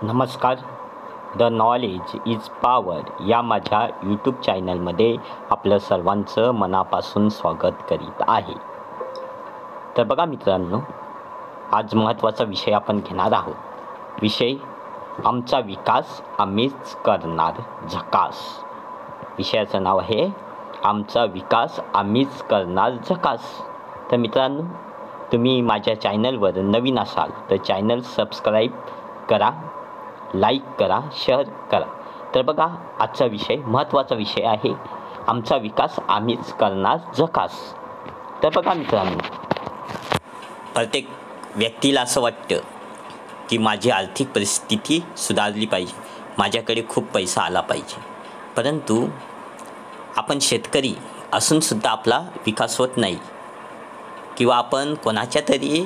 नमस्कार. The knowledge is power या माझ्या यूट्यूब चॅनलमध्ये आपलं सर्वांचं मनापासून स्वागत करीत आहे. तर बघा मित्रांनो, आज महत्त्वाचा विषय आपण घेणार आहोत. विषय आमचा विकास आम्हीच करणार झकास. विषयाचं नाव आहे आमचा विकास आम्हीच करणार झकास. तर मित्रांनो, तुम्ही माझ्या चॅनलवर नवीन असाल तर चॅनल सबस्क्राईब करा, लाईक करा, शेअर करा. तर बघा, आजचा विषय महत्त्वाचा विषय आहे आमचा विकास आम्हीच करणार झकास. तर बघा मित्रांनो, प्रत्येक व्यक्तीला असं वाटतं की माझी आर्थिक परिस्थिती सुधारली पाहिजे, माझ्याकडे खूप पैसा आला पाहिजे. परंतु आपण शेतकरी असूनसुद्धा आपला विकास होत नाही, किंवा आपण कोणाच्या तरी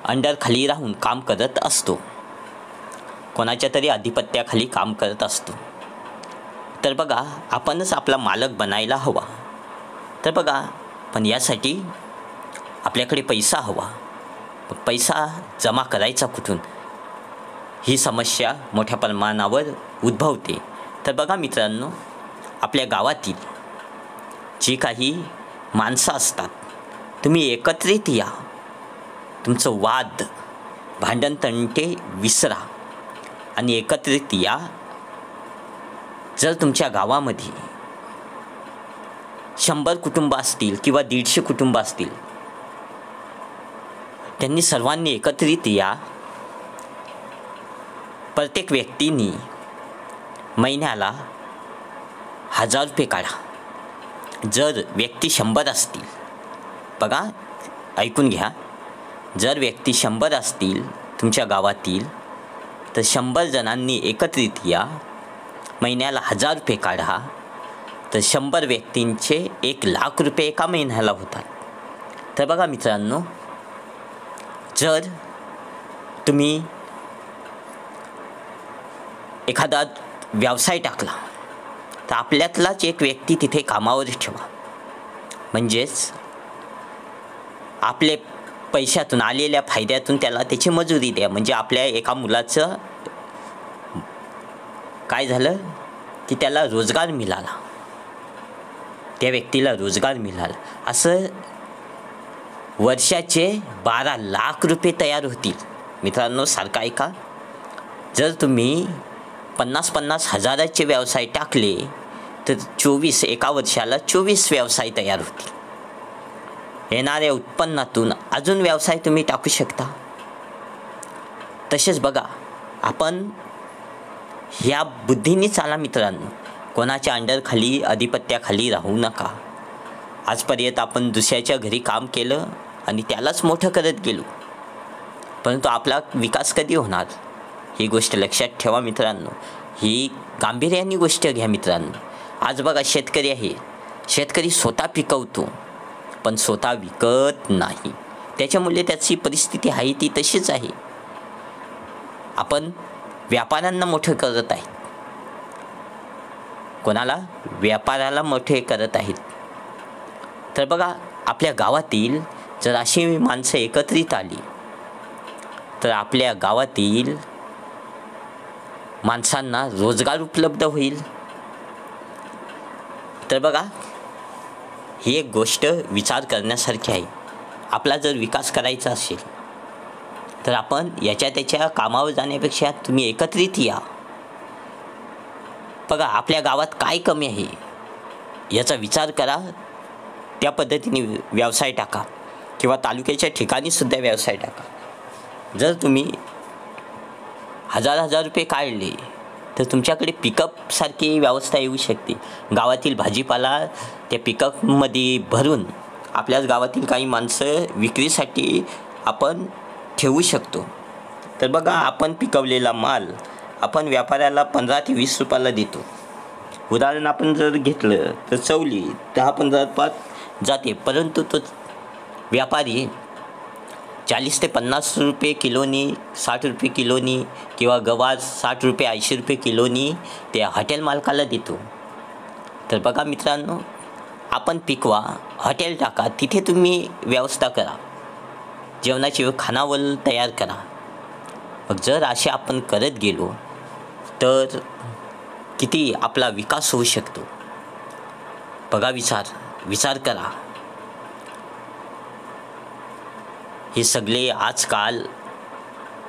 अंडरखाली राहून काम करत असतो, कोणाच्या तरी अधिपत्याखाली काम करत असतो. तर बघा, आपणच आपला मालक बनायला हवा. तर बघा, पण यासाठी आपल्याकडे पैसा हवा. पैसा जमा करायचा कुठून, ही समस्या मोठ्या प्रमाणावर उद्भवते. तर बघा मित्रांनो, आपल्या गावातील जी काही माणसं असतात, तुम्ही एकत्रित या, तुमचं वाद भांडण तंटे विसरा आणि एकत्रित या. जर तुमच्या गावामध्ये 100 कुटुंब असतील किंवा 150 कुटुंब असतील, त्यांनी सर्वांनी एकत्रित या. प्रत्येक व्यक्तीने महिन्याला 1000 रुपये काढा. जर व्यक्ती 100 असतील, बघा ऐकून घ्या, जर व्यक्ती 100 असतील तुमच्या गावातील, तर 100 जणांनी एकत्रित या, महिन्याला 1000 रुपये काढा. तर 100 व्यक्तींचे 1,00,000 रुपये एका महिन्याला होतात. तर बघा मित्रांनो, जर तुम्ही एखादा व्यवसाय टाकला तर आपल्यातलाच एक व्यक्ती तिथे कामावर ठेवा. म्हणजेच आपले पैशातून आलेल्या फायद्यातून त्याला त्याची मजुरी द्या. म्हणजे आपल्या एका मुलाचं काय झालं की त्याला रोजगार मिळाला, त्या व्यक्तीला रोजगार मिळाला. असं वर्षाचे 12,00,000 रुपये तयार होतील. मित्रांनो, सारखं ऐका. जर तुम्ही 50,000 हजाराचे व्यवसाय टाकले तर एका वर्षाला 24 व्यवसाय तयार होतील. येणाऱ्या उत्पन्नातून अजून व्यवसाय तुम्ही टाकू शकता. तसेच बघा, आपण ह्या बुद्धीने चाला मित्रांनो. कोणाच्या अंडरखाली अधिपत्याखाली राहू नका. आजपर्यंत आपण दुसऱ्याच्या घरी काम केलं आणि त्यालाच मोठं करत गेलो, परंतु आपला विकास कधी होणार, ही गोष्ट लक्षात ठेवा मित्रांनो. ही गांभीर्याने गोष्ट घ्या मित्रांनो. आज बघा, शेतकरी आहे, शेतकरी स्वतः पिकवतो पण स्वतः विकत नाही. त्याच्यामुळे त्याची परिस्थिती आहे ती तशीच आहे. आपण व्यापाऱ्यांना मोठे करत आहेत, कोणाला, व्यापाराला मोठे करत आहेत. तर बघा, आपल्या गावातील जर अशी माणसं एकत्रित आली तर आपल्या गावातील माणसांना रोजगार उपलब्ध होईल. तर बघा, ही एक गोष्ट विचार करण्यासारखी आहे. आपला जर विकास करायचा असेल तर आपण याच्या त्याच्या कामावर जाण्यापेक्षा तुम्ही एकत्रित या. बघा, आपल्या गावात काय कमी आहे याचा विचार करा, त्या पद्धतीने व्यवसाय टाका, किंवा तालुक्याच्या ठिकाणीसुद्धा व्यवसाय टाका. जर तुम्ही 1000 रुपये काढले तर तुमच्याकडे पिकअपसारखी व्यवस्था येऊ शकते. गावातील भाजीपाला त्या पिकअपमध्ये भरून आपल्याच गावातील काही माणसं विक्रीसाठी आपण ठेवू शकतो. तर बघा, आपण पिकवलेला माल आपण व्यापाऱ्याला 15 ते 20 रुपयाला देतो. उदाहरण आपण जर घेतलं तर चवली 10-15 रुपयात जाते, परंतु तो व्यापारी 40 ते 50 रुपये किलोनी, 60 रुपये किलोनी, किंवा गव्हास 60 रुपये 80 रुपये किलोनी त्या हॉटेल मालकाला देतो. तर बघा मित्रांनो, आपण पिकवा, हॉटेल टाका, तिथे तुम्ही व्यवस्था करा, जेवणाची खानावळ तयार करा. मग जर असे आपण करत गेलो तर किती आपला विकास होऊ शकतो. बघा, विचार करा. हे सगळे आजकाल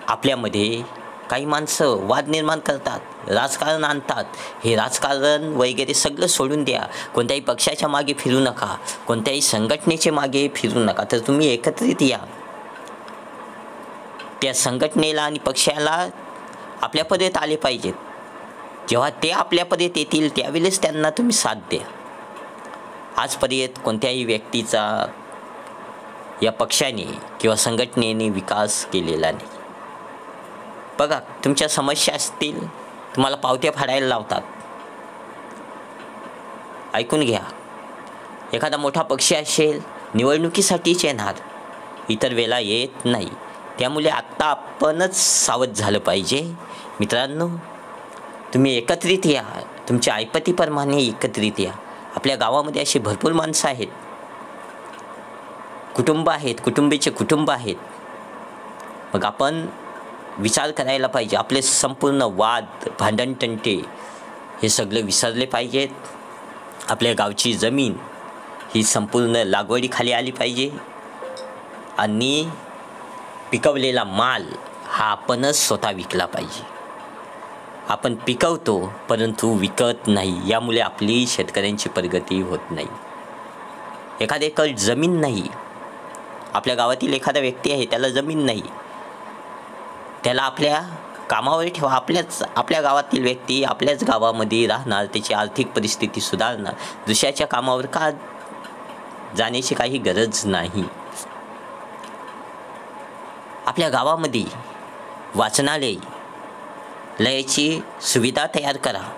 आपल्यामध्ये काही माणसं वाद निर्माण करतात, राजकारण आणतात. हे राजकारण वगैरे सगळं सोडून द्या. कोणत्याही पक्षाच्या मागे फिरू नका, कोणत्याही संघटनेचे मागे फिरू नका. तर तुम्ही एकत्रित या. त्या संघटनेला आणि पक्षाला आपल्यापर्यंत आले पाहिजेत. जेव्हा ते आपल्यापर्यंत येतील त्यावेळेस त्यांना तुम्ही साथ द्या. आजपर्यंत कोणत्याही व्यक्तीचा या पक्षाने किंवा संघटनेने विकास केलेला नाही. बघा, तुमच्या समस्या असतील, तुम्हाला पावत्या फाडायला लावतात. ऐकून घ्या. एखादा मोठा पक्ष असेल, निवडणुकीसाठीच येणार, इतर वेळेला येत नाही. त्यामुळे आत्ता आपणच सावध झालं पाहिजे. मित्रांनो, तुम्ही एकत्रित या. तुमच्या ऐपतीप्रमाणे एकत्रित या. आपल्या गावामध्ये अशी भरपूर माणसं आहेत, कुटुंब आहेत, कुटुंबीचे कुटुंब आहेत. मग आपण विचार करायला पाहिजे. आपले संपूर्ण वाद, भांडणतंटे हे सगळे विसरले पाहिजेत. आपल्या गावची जमीन ही संपूर्ण लागवडीखाली आली पाहिजे आणि पिकवलेला माल हा आपणच स्वतः विकला पाहिजे. आपण पिकवतो परंतु विकत नाही. यामुळे आपली शेतकऱ्यांची प्रगती होत नाही. एखाद्या एकर जमीन नाही. आपल्या गावातील एखादा व्यक्ती आहे, त्याला जमीन नाही, त्याला आपल्या कामावर ठेवा. आपल्या गावातील व्यक्ती आपल्याच गावामध्ये राहणार, त्याची आर्थिक परिस्थिती सुधारणार. दुसऱ्याच्या कामावर का जाण्याची काही गरज नाही. आपल्या गावामध्ये वाचनालयाची सुविधा तयार करा.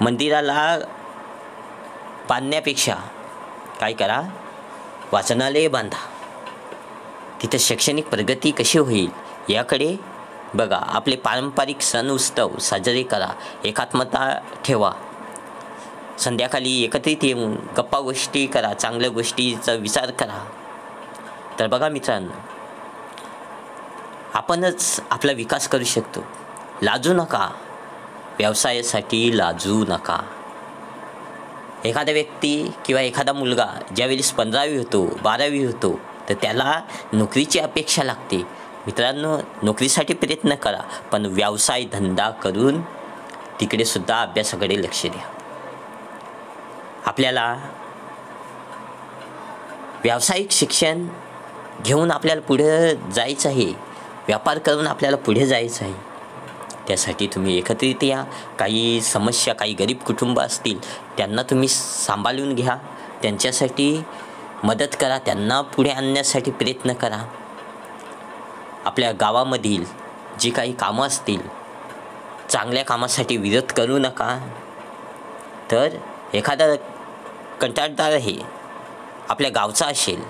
मंदिराला बांधण्यापेक्षा काय करा, वाचनालय बांधा. तिथं शैक्षणिक प्रगती कशी होईल याकडे बघा. आपले पारंपरिक सण उत्सव साजरे करा. एकात्मता ठेवा. संध्याकाळी एकत्रित येऊन गप्पा गोष्टी करा. चांगल्या गोष्टीचा विचार करा. तर बघा मित्रांनो, आपणच आपला विकास करू शकतो. लाजू नका. व्यवसायासाठी लाजू नका. एखादा व्यक्ती किंवा एखादा मुलगा ज्यावेळेस 15वी होतो, 12वी होतो, तर त्याला नोकरीची अपेक्षा लागते. मित्रांनो, नोकरीसाठी प्रयत्न करा, पण व्यवसाय धंदा करून तिकडे सुद्धा अभ्यासाकडे लक्ष द्या. आपल्याला व्यावसायिक शिक्षण घेऊन आपल्याला पुढे जायचं आहे. व्यापार करून आपल्याला पुढे जायचं आहे. त्यासाठी तुम्ही एकत्रित या. काही समस्या, काही गरीब कुटुंब असतील, त्यांना तुम्ही सांभाळून घ्या. त्यांच्यासाठी मदत करा. त्यांना पुढे आणण्यासाठी प्रयत्न करा. आपल्या गावामधील जी काही कामं असतील, चांगल्या कामासाठी विरोध करू नका. तर एखादा कंत्राटदार आहे, आपल्या गावचा असेल,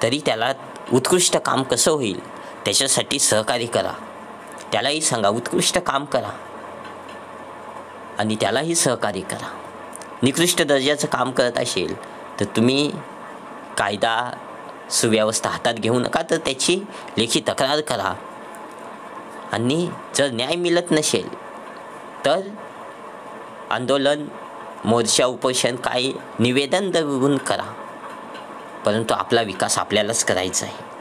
तरी त्याला उत्कृष्ट काम कसं होईल त्याच्यासाठी सहकार्य करा. त्यालाही सांगा उत्कृष्ट काम करा आणि त्यालाही सहकार्य करा. निकृष्ट दर्जाचं काम करत असेल तर तुम्ही कायदा सुव्यवस्था हातात घेऊ नका, तर त्याची लेखी तक्रार करा. आणि जर न्याय मिळत नसेल तर आंदोलन, मोर्चा, उपोषण, काही निवेदन देऊन करा. परंतु आपला विकास आपल्यालाच करायचा आहे.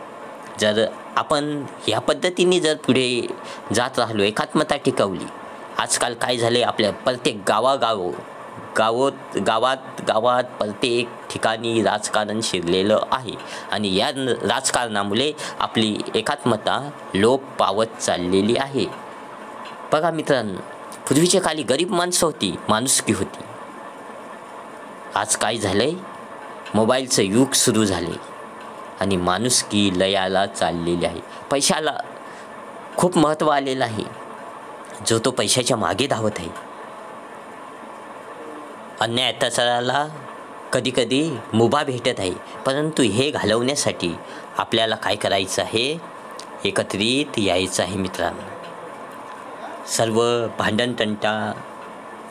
जर आपण ह्या पद्धतीने जर पुढे जात राहिलो, एकात्मता टिकवली. आजकाल काय झाले, आपल्या प्रत्येक गावात प्रत्येक ठिकाणी राजकारण शिरलेलं आहे आणि या राजकारणामुळे आपली एकात्मता लोप पावत चाललेली आहे. बघा मित्रांनो, पूर्वीच्या काळी गरीब माणसं होती, माणुसकी होती. आज काय झालंय, मोबाईलचं युग सुरू झाले आणि माणुसकी लयाला चाललेली आहे. पैशाला खूप महत्त्व आलेलं आहे. जो तो पैशाच्या मागे धावत आहे. अन्याय अत्याचाराला कधीकधी मुभा भेटत आहे. परंतु हे घालवण्यासाठी आपल्याला काय करायचं आहे, एकत्रित यायचं आहे मित्रांनो. सर्व भांडण-तंटा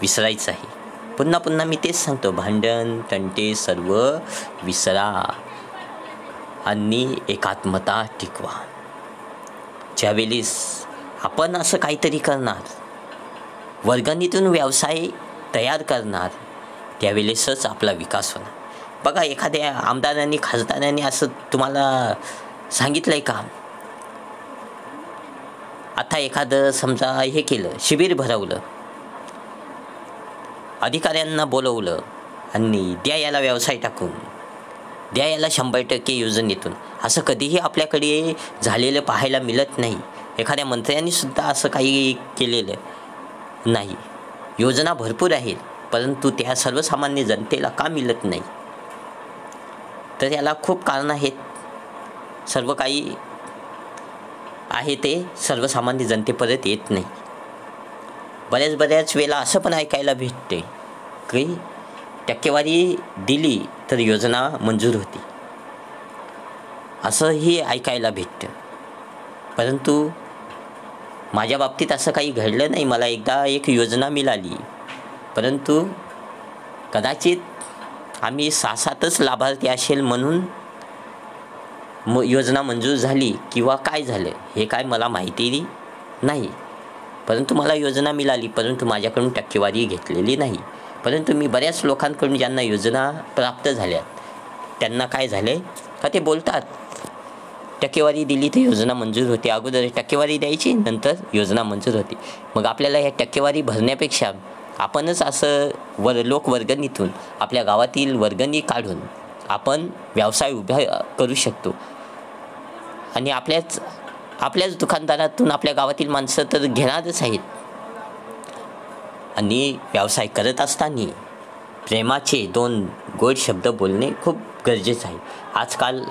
विसरायचं आहे. पुन्हा पुन्हा मी तेच सांगतो, भांडण तंटे सर्व विसरा आणि एकात्मता टिकवा. ज्यावेळेस आपण असं काहीतरी करणार, वर्गणीतून व्यवसाय तयार करणार, त्यावेळेसच आपला विकास होणार. बघा, एखाद्या आमदारांनी खासदारांनी असं तुम्हाला सांगितलं आहे का? आता एखादं समजा हे केलं, शिबिर भरवलं, अधिकाऱ्यांना बोलवलं आणि द्या याला व्यवसाय टाकून, द्या याला 100% योजनेतून, असं कधीही आपल्याकडे झालेलं पाहायला मिळत नाही. एखाद्या मंत्र्यांनी सुद्धा असं काही केलेलं नाही. योजना भरपूर आहेत, परंतु त्या सर्वसामान्य जनतेला का मिळत नाही? तर याला खूप कारणं आहेत. सर्व काही आहे ते सर्वसामान्य जनतेपर्यंत येत नाही. बऱ्याच वेळेला असं पण ऐकायला भेटते की टक्केवारी दिली तर योजना मंजूर होती, असंही ऐकायला भेटतं. परंतु माझ्या बाबतीत असं काही घडलं नाही. मला एकदा एक योजना मिळाली, परंतु कदाचित आम्ही 6-7च लाभार्थी असेल म्हणून योजना मंजूर झाली किंवा काय झालं हे काय मला माहिती नाही. परंतु मला योजना मिळाली, परंतु माझ्याकडून टक्केवारी घेतलेली नाही. परंतु मी बऱ्याच लोकांकडून ज्यांना योजना प्राप्त झाल्यात त्यांना काय झाले का ते बोलतात, टक्केवारी दिली तर योजना मंजूर होते. अगोदर टक्केवारी द्यायची, नंतर योजना मंजूर होती. मग आपल्याला ह्या टक्केवारी भरण्यापेक्षा आपणच असं लोकवर्गणीतून आपल्या गावातील वर्गणी काढून आपण व्यवसाय उभा करू शकतो. आणि आपल्याच दुकानदारातून आपल्या गावातील माणसं तर घेणारच आहेत. आणि व्यवसाय करत असताना प्रेमाचे 2 गोड शब्द बोलणे खूप गरजेचं आहे. आजकाल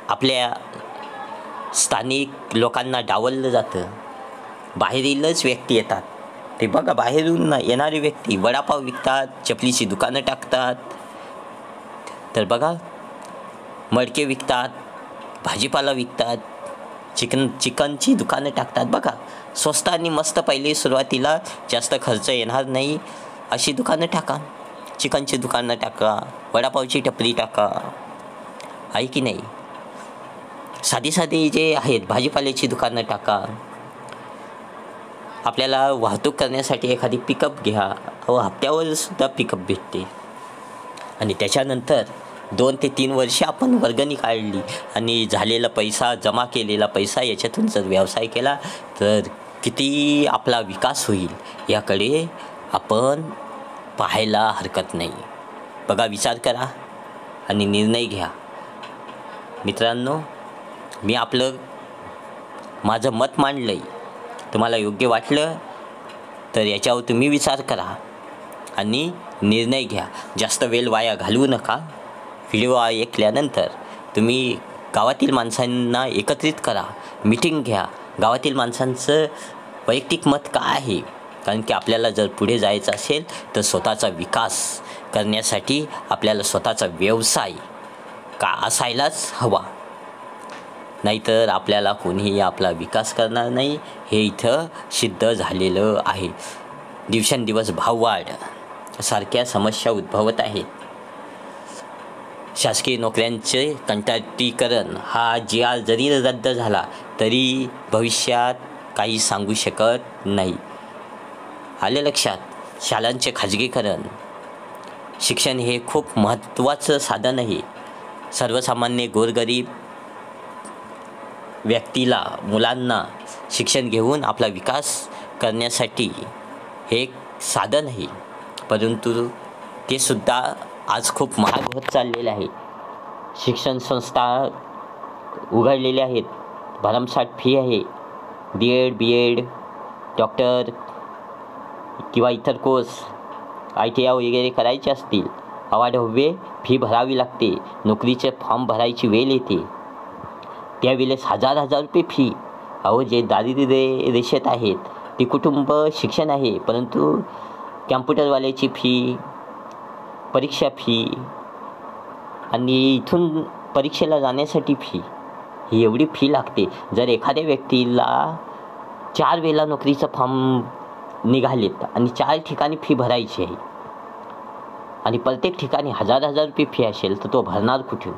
आपल्या स्थानिक लोकांना डावललं जातं. बाहेरीलच व्यक्ती येतात, ते बघा, बाहेरून येणारे व्यक्ती वडापाव विकतात, चपलीची दुकानं टाकतात, तर बघा मडके विकतात, भाजीपाला विकतात, चिकनची दुकानं टाकतात. बघा, स्वस्त आणि मस्त, पहिले सुरुवातीला जास्त खर्च येणार नाही अशी दुकानं टाका. चिकनची दुकानं टाका, वडापावची टपरी टाका, आहे की नाही? साधी जे आहेत भाजीपाल्याची दुकानं टाका. आपल्याला वाहतूक करण्यासाठी एखादी पिकअप घ्या, व हप्त्यावर सुद्धा पिकअप भेटते. आणि त्याच्यानंतर 2 ते 3 वर्षे आपण वर्गणी काढली आणि झालेला पैसा, जमा केलेला पैसा याच्यातून जर व्यवसाय केला तर किती आपला विकास होईल याकडे आपण पाहायला हरकत नाही. बघा, विचार करा आणि निर्णय घ्या. मित्रांनो, मी माझं मत मांडलंय. तुम्हाला योग्य वाटलं तर याच्यावर तुम्ही विचार करा आणि निर्णय घ्या. जास्त वेळ वाया घालवू नका. व्हिडिओ ऐकल्यानंतर तुम्ही गावातील माणसांना एकत्रित करा, मीटिंग घ्या. गावातील माणसांचं वैयक्तिक मत काय आहे? कारण की आपल्याला जर पुढे जायचं असेल तर स्वतःचा विकास करण्यासाठी आपल्याला स्वतःचा व्यवसाय का असायलाच हवा. नाहीतर आपल्याला कोणीही आपला विकास करणार नाही, हे इथं सिद्ध झालेलं आहे. दिवसेंदिवस भाववाढ सारख्या समस्या उद्भवत आहेत. शासकीय नोकऱ्यांचे कंत्राटीकरण हा GR जरी रद्द झाला तरी भविष्यात काही सांगू शकत नाही. आले लक्षात? शाळांचे खाजगीकरण. शिक्षण हे खूप महत्त्वाचं साधन आहे. सर्वसामान्य गोरगरीब व्यक्तीला, मुलांना शिक्षण घेऊन आपला विकास करण्यासाठी हे एक साधन आहे. परंतु ते सुद्धा आज खूप महाग होत चाललेले आहे. शिक्षण संस्था उघडलेल्या आहेत, भरमसाठ फी आहे. BEd, BEd, डॉक्टर किंवा इतर कोर्स ITI वगैरे करायचे असतील, अवाढव्य फी भरावी लागते. नोकरीचे फॉर्म भरायची वेळ येते, त्यावेळेस हजार रुपये फी. अहो, जे दारिद्र्य रेषेत आहेत ती कुटुंब शिक्षण आहे, परंतु कॅम्प्युटरवाल्याची फी, परीक्षा फी आणि इथून परीक्षेला जाण्यासाठी फी, ही एवढी फी लागते. जर एखाद्या व्यक्तीला 4 वेळेला नोकरीचं फॉर्म निघालेत आणि 4 ठिकाणी फी भरायची आहे आणि प्रत्येक ठिकाणी हजार रुपये फी असेल तर तो भरणार कुठून?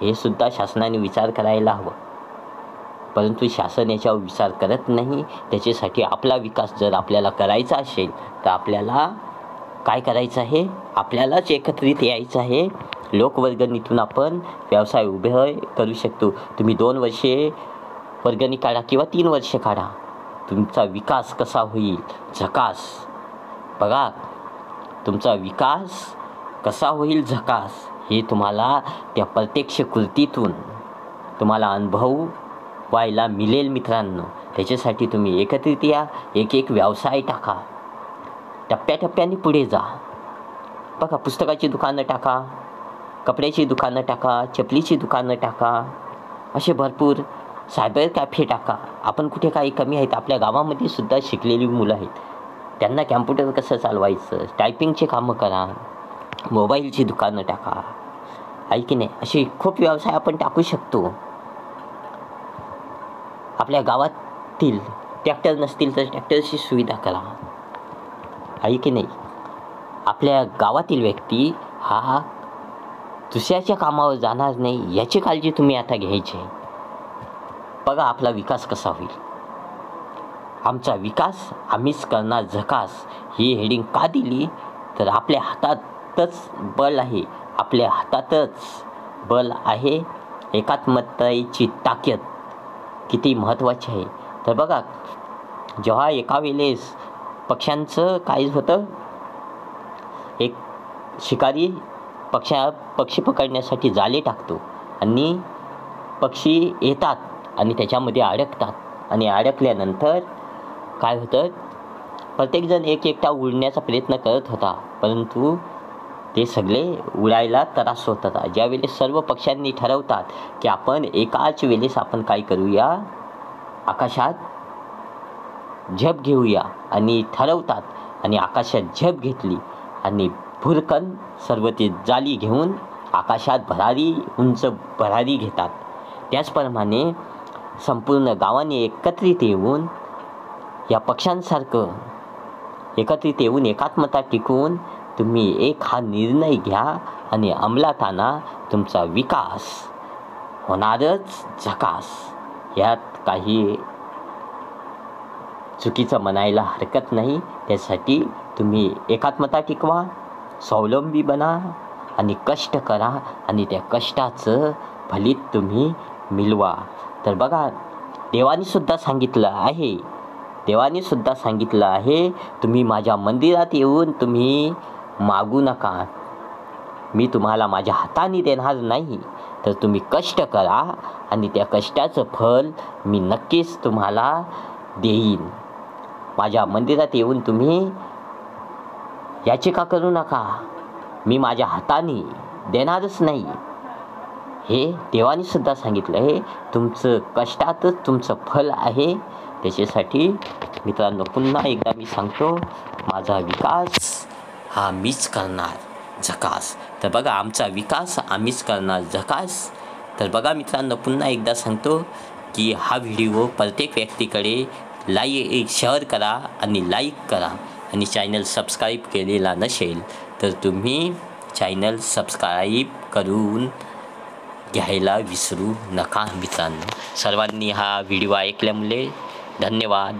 हे सुद्धा शासनाने विचार करायला हवं. परंतु शासन याच्यावर विचार करत नाही. त्याच्यासाठी आपला विकास जर आपल्याला करायचा असेल तर आपल्याला काय करायचं आहे, आपल्यालाच एकत्रित यायचं आहे. लोकवर्गणीतून आपण व्यवसाय उभे करू शकतो. तुम्ही 2 वर्षे वर्गणी काढा किंवा 3 वर्षे काढा, तुमचा विकास कसा होईल झकास. बघा तुमचा विकास कसा होईल झकास हे तुम्हाला त्या प्रत्यक्ष कृतीतून तुम्हाला अनुभव व्हायला मिळेल मित्रांनो. त्याच्यासाठी तुम्ही एकत्रित या, एक व्यवसाय टाका, टप्प्याटप्प्याने पुढे जा. बघा पुस्तकाची दुकानं टाका, कपड्याची दुकानं टाका, चपलीची दुकानं टाका, असे भरपूर सायबर कॅफे टाका. आपण कुठे काही कमी आहेत, आपल्या गावामध्ये सुद्धा शिकलेली मुलं आहेत, त्यांना कॅम्प्युटर कसं चालवायचं, टायपिंगचे कामं करा, मोबाईलची दुकानं टाका, आहे की नाही. असे खूप व्यवसाय आपण टाकू शकतो. आपल्या गावातील ट्रॅक्टर नसतील तर ट्रॅक्टरची सुविधा करा, आहे की नाही. आपल्या गावातील व्यक्ती हा दुसऱ्याच्या कामावर जाणार नाही याची काळजी तुम्ही आता घ्यायची आहे. बघा आपला विकास कसा होईल. आमचा विकास आम्हीच करणार झकास ही हेडिंग का दिली तर आपल्या हातातच बल आहे, आपल्या हातातच बल आहे. एकात्मतेची ताकद किती महत्त्वाची आहे. तर बघा जेव्हा एका वेळेस पक्ष्यांचं काय होतं, एक शिकारी पक्षी पकडण्यासाठी जाळे टाकतो आणि पक्षी येतात आणि त्याच्यामध्ये अडकतात आणि अडकल्यानंतर काय होतं, प्रत्येकजण एकटा उडण्याचा प्रयत्न करत होता, परंतु ते सगळे उडायला त्रास होत होता. ज्यावेळेस सर्व पक्ष्यांनी ठरवतात की आपण एकाच वेळेस आपण काय करूया, आकाशात झेप घेऊया आणि ठरवतात आणि आकाशात झेप घेतली आणि भुरकन सर्व ते जाळी घेऊन आकाशात उंच भरारी घेतात. त्याचप्रमाणे संपूर्ण गावाने एकत्रित येऊन या पक्ष्यांसारखं एकत्रित येऊन एकात्मता टिकवून तुम्ही एक हा निर्णय घ्या आणि अंमलात आणा, तुमचा विकास होणारच झकास. यात काही चुकीचं म्हणायला हरकत नाही. त्यासाठी तुम्ही एकात्मता टिकवा, स्वावलंबी बना आणि कष्ट करा आणि त्या कष्टाचं फलित तुम्ही मिळवा. तर बघा देवाने सुद्धा सांगितलं आहे, तुम्ही माझ्या मंदिरात येऊन तुम्ही मागू नका, मी तुम्हाला माझ्या हाताने देणार नाही, तर तुम्ही कष्ट करा आणि त्या कष्टाचं फल मी नक्कीच तुम्हाला देईन. माझ्या मंदिरात येऊन तुम्ही याचिका करू नका, मी माझ्या हाताने देणारच नाही. हे देवाने सुद्धा सांगितलं आहे. तुमचं कष्टातच तुमचं फल आहे. त्याच्यासाठी मित्रांनो पुन्हा एकदा मी सांगतो, माझा विकास हा मीच करणार झकास. तर बघा आमचा विकास आम्हीच करणार झकास. तर बघा मित्रांनो पुन्हा एकदा सांगतो की हा व्हिडिओ प्रत्येक व्यक्तीकडे शेअर करा आणि लाईक करा आणि चॅनल सबस्क्राईब केलेला नसेल तर तुम्ही चॅनल सबस्क्राईब करून घ्यायला विसरू नका मित्रांनो. सर्वांनी हा व्हिडिओ ऐकल्यामुळे धन्यवाद.